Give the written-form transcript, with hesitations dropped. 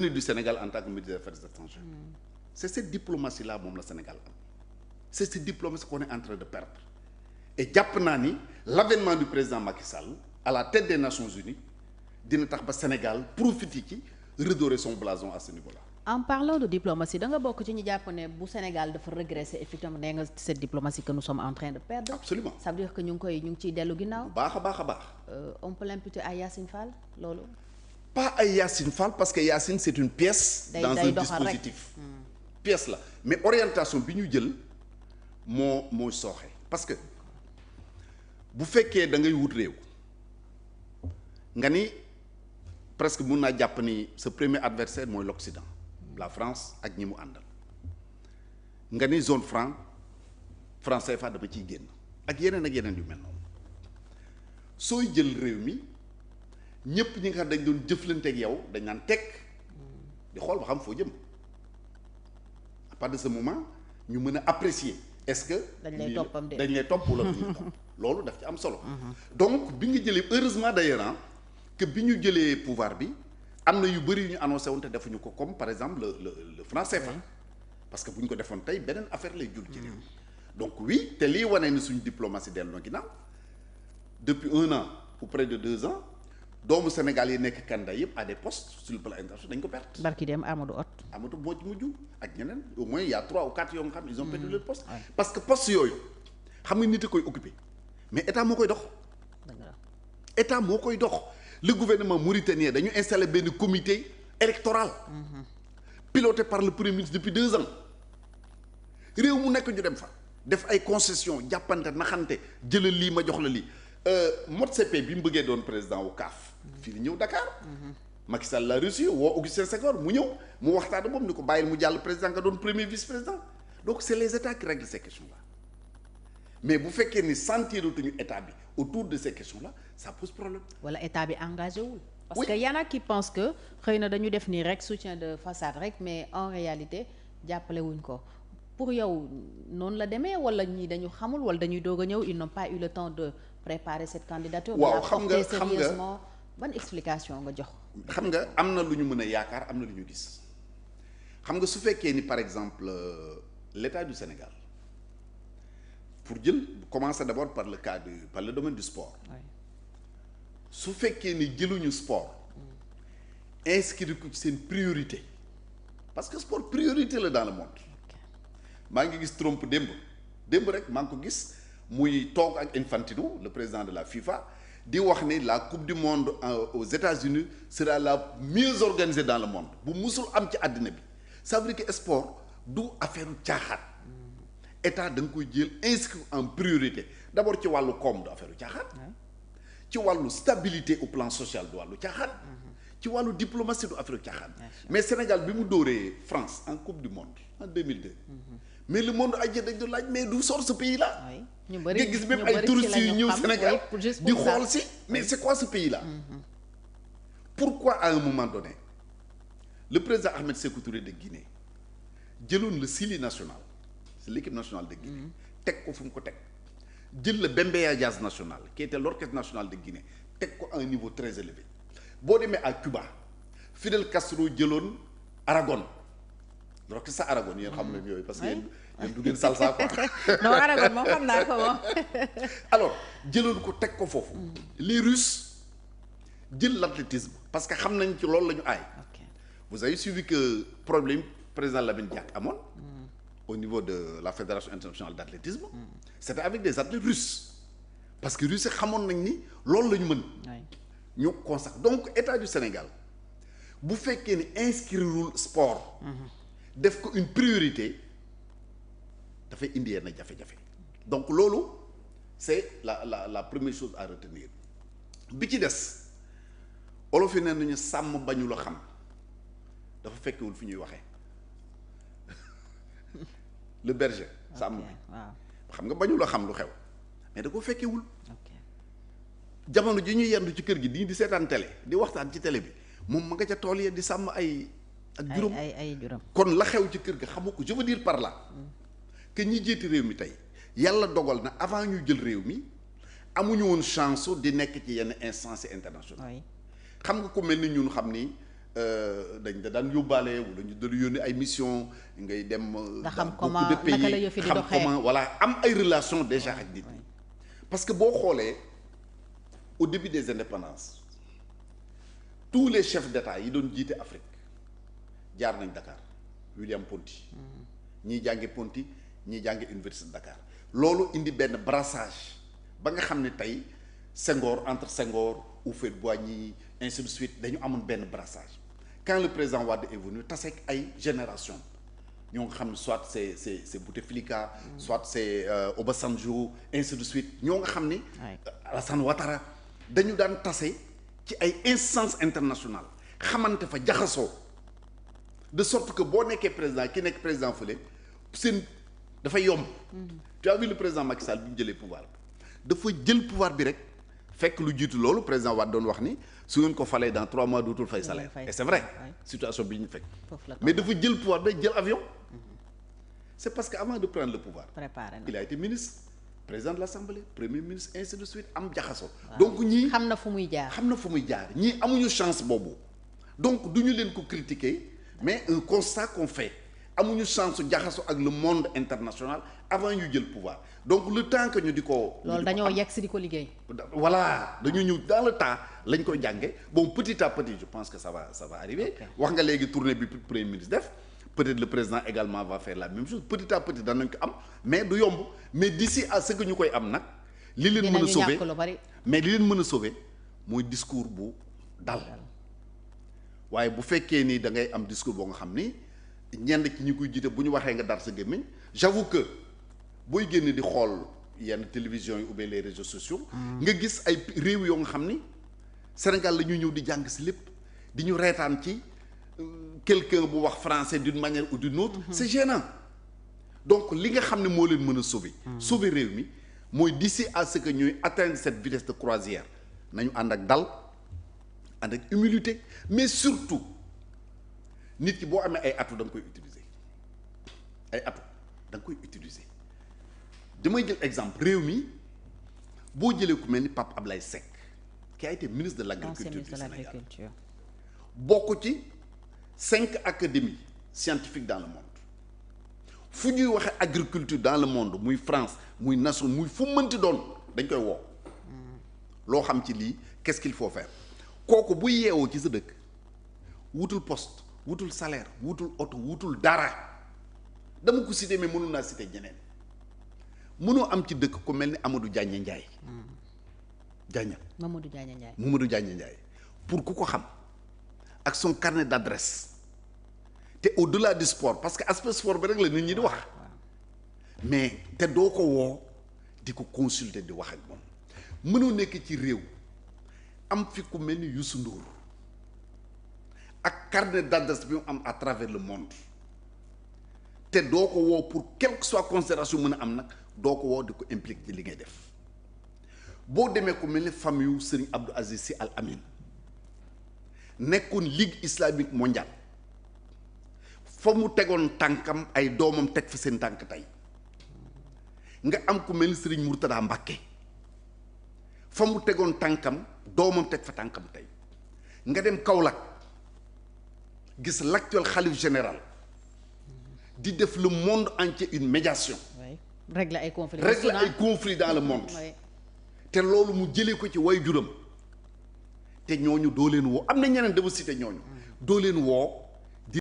du Sénégal en tant que ministre des Affaires étrangères. C'est cette diplomatie là moom la Sénégal am. C'est cette diplomatie qu'on est en train de perdre. Et jàpp naa ni l'avènement du président Macky Sall à la tête des Nations Unies dina tax ba Sénégal profite ci redorer son blason à ce niveau-là. En parlant de diplomatie da nga bokk ci ñu jàpp ne bu Sénégal dafa régresser effectivement nee nga cette diplomatie que nous sommes en train de perdre. Absolument. Ça veut dire que ñu ngi ciy dellu ginnaaw. bu baax a baax a baax. On peut l'imputer à Yacine Fall loolu. Pas ay Yacine Fall parce que Yacine c'est une pièce. dans un dispositif. pièce la mais orientation bi ñu jël moo sooxe parce que bu fekkee da ngay wut réew nga ni presque mun naa jàpp ni sa premier adversaire mooy l'Occident la France ak ñi mu àndal nga ni zone franc CFA dama ciy génn ak yeneen yu mel noonu sooy jël réew mi ñëpp ñi nga xam dañ doon jëflanteeg yow dañ naan teg di xool ba xam foo jëm à partir de ce moment ñu mën a apprécier est-ce que dañ lay topp wala duñu topp loolu daf ci am solo donc bi nga jëlee heureusement d'ailleurs que bi ñu jëlee pouvoir bi am na yu bëri yu ñu annoncé woon te defuñu ko comme par exemple le franc CFA parce que bu ñu ko defoon tey beneen affaire lay jur ci réew mi donc oui te lii wane ni suñu diplomatie dellu na ginnaaw depuis 1 an ou près de 2 ans doomu Sénégal yi nekk candidat yëpp à des postes sur le plan international dañ ko perte. barki dem Amadou Hott. Amadou moo ci mujj ak ñeneen au moins il y a 3 ou 4 yoo nga xam ils ont perdu leur poste. parce que poste yooyu xam nga nit a koy occupé mais état moo koy dox. état moo koy dox le gouvernement mauritanien dañu installé benn comité électoral. piloté par le premier ministre depuis 2 ans. réew mu nekk ñu dem fa def ay concessions jàppante naxante jëlal lii ma jox la lii. Motsepe bi mu bëggee doon président wu CAF. fii di ñëw Dakar. Macky Sall l'a reçu woo Augustin Senghor mu ñëw mu waxtaan moom ni ko bàyyil mu jàll président nga doon premier vice-président donc c'est les états qui règlent ces questions-là mais bu fekkee ni sentiratuñu état bi autour de ces questions-là ça pose problème. wala état bi engagé wul. parce que y en a qui pensent que xëy na dañu def nii rek soutien de façade rek mais en réalité jàppale wuñ ko pour yow noonu la demee wala ñii dañu xamul wala dañuy doog a ñëw ils n'ont pas eu le temps de préparer cette candidature. waaw xam nga ban explication nga jox. xam nga am na lu ñu mën a yaakaar am na lu ñu gis xam nga su fekkee ni par exemple l'État du Sénégal pour jël commencer d'abord par le domaine du sport. su fekkee ni jëluñu sport. inscrire ko ci seen priorité parce que sport priorité la dans le monde. maa ngi gis Trump démb rek maa ngi ko gis muy toog ak Infantino le président de la FIFA di wax ni la coupe du monde aux États-Unis sera la mieux organisée dans le monde bu musul am ci àddina bi ça veut dire que sport du affaire caaxaan état da nga koy jël inscrire en priorité d'abord ci wàllu koom du affaire caaxaan ci wàllu stabilité au plan social du wàllu caaxaan ci wàllu diplomatie du affaire caaxaan mais Sénégal bi mu dóoree France en coupe du monde en 2002 mais le monde entier dañ doon laaj mais d'où sort ce pays là nga gis même ay touristes yu ñëw Sénégal di xool si mais c'est quoi ce pays là pourquoi à un moment donné le président Ahmed Sékou Touré de Guinée jëloon le Sili national c'est l'équipe nationale de Guinée teg ko fu mu ko teg jël le Bembeya Jazz national qui était l'orchestre national de Guinée teg ko à un niveau très élevé boo demee à Cuba Fidel Castro jëloon Aragon l'orchestre Aragon yéen xam nañu yooyu parce que yéen du ngeen salsa quoi. non Aragon moom xam naa ko moom. alors jëloon ko teg ko foofu. les Russes jël l'athlétisme parce que xam nañ ci loolu la ñu aay. vous avez suivi que problème président Lamine Diack amoon. au niveau de la fédération internationale d'athlétisme. c'était avec des athlètes russes parce que Russes xamoon nañ ni loolu la ñu mën. ñu consacre donc état du Sénégal bu fekkee ni inscrireul sport. def ko une priorité dafay indi yenn jafe-jafe donc loolu c'est la première chose à retenir bi ci des olof yi nee nañu sàmm bañu la xam dafa fekkewul fi ñuy waxee le berger sàmm bi xam nga bañu la xam lu xew mais da ko fekkewul jamono ji ñuy yendu ci kër gi di seetaan télé di waxtaan ci télé bi moom ma nga ca tool yi di sàmm ay juróom ay juróom kon la xew ci kër ga xamu ko je veux dire par là que ñi jiiti réew mi tey yàlla dogal na avant ñu jël réew mi amuñu woon chance di nekk ci yenn instances internationales xam nga ku mel ni ñun xam ni dañ da daan yóbbaale wala ñu doon yónni ay mission ngay dem. nga xam comment naka la yëf yi di doxee xam comment voilà am ay relations déjà ak nit ñi. parce que boo xoolee au début des indépendances tous les chefs d'État yi doon jiite Afrique jaar nañ Dakar William Ponty. ñii jànge Ponty ñii jànge Université de Dakar. loolu indi benn brassage ba nga xam ne tey Senghor entre Senghor Houphouët-Boigny ainsi de suite dañu amoon benn brassage quand le président Wade est venu taseeg ay génération ñoo nga xam ne soit c'est Bouteflika soit c'est Obasanjo ainsi de suite ñoo nga xam ni Alassane Ouattara dañu daan tase ci ay instances internationales xamante fa jaxasoo de sorte que boo nekkee président ki nekk président fële seen dafay yomb. tu as vu le président Macky Sall bi mu jëlee pouvoir dafa jël pouvoir bi rek fekk lu jiitu loolu président Wade doon wax ni su ngeen ko falee dans 3 mois dootul fay salaire. et c'est vrai situation bi ñu fekk. mais dafa jël pouvoir bi jël avion. c'est parce que avant de prendre le pouvoir. il a été ministre président de l'Assemblée premier ministre ainsi de suite am jaxasoo. donc ñii xam na fu muy jaar ñii amuñu chance boobu donc du ñu leen ko critiquer mais un constat qu'on fait. amuñu chance su jaxasoo ak le monde international avant ñu jël pouvoir donc le temps que ñu di ko. loolu dañoo yegg si di ko liggéey. voilà dañu ñëw dans le temps lañ koy jànge bon petit à petit je pense que ça va arriver. wax nga léegi tournée bi premier ministre def peut-être le président également va faire la même chose petit à petit danañ ko am mais du yomb mais d'ici à ce que ñu koy am nag. li leen mën a sauver mais li leen mën a sauver mooy discours bu dal waaye bu fekkee ni da ngay am discours boo nga xam ni. ñenn ci ñi koy jiite bu ñu waxee nga dar sa gémmiñ j'avoue que booy génn di xool yenn télévision yi ou bien les réseaux sociaux nga gis ay réew yoo nga xam ni Sénégal la ñuy ñëw di jàng si lépp di ñu reetaan ci quelqu'un bu wax français d'une manière ou d'une autre c'est gênant donc li nga xam ne moo leen mën a sauver réew mi mooy d'ici à ce que ñuy atteindre cette vitesse de croisière nañu ànd ak dal ànd ak humilité mais surtout nit ki boo amee ay atu da nga koy utiliser damay jël exemple réew mi boo jëlee ku mel ni Pape Ablaye Seck qui a été ministre de l'agriculture du Sénégal bokk ci 5 académies scientifiques dans le monde fu ñuy waxee agriculture dans le monde muy France muy nation muy fu mënti doon dañ koy woo loo xam ci lii qu'est-ce qu'il faut faire kooku bu yeewoo ci sa dëkk wutul poste wutul salaire wutul oto wutul dara dama ko cité mais mënul naa cité ñeneen mënoo am ci dëkk ku mel ni Amadou Diagne Ndiaye. Mamadou Diagne Ndiaye pour ku ko xam ak son carnet d'adresse te au-delà du sport parce que aspect sport bi rek la nit ñi di wax mais te doo ko woo di ko consulter di wax ak moom mënoo nekk ci réew am fi ku mel ni Youssou Ndour ak carnet d'adresse bi mu am à travers le monde te doo ko woo pour quelle que soit considération mën a am nag doo ko woo di ko impliquer ci li ngay def boo demee ku mel ni famille yu Serigne Abdou Aziz Sy Al Amin nekkoon Ligue islamique mondiale fa mu tegoon tànkam ay doomam teg fa seen tànk tey nga am ku mel ni Serigne Mourtada Mbacké fa mu tegoon tànkam doomam teg fa tànkam tey nga dem Kaolack gis l'actuel khalife général di def le monde entier une médiation. régler ay conflits dans le monde. te loolu mu jëlee ko ci way juram te ñooñu doo leen woo am na ñeneen dama cité ñooñu. doo leen woo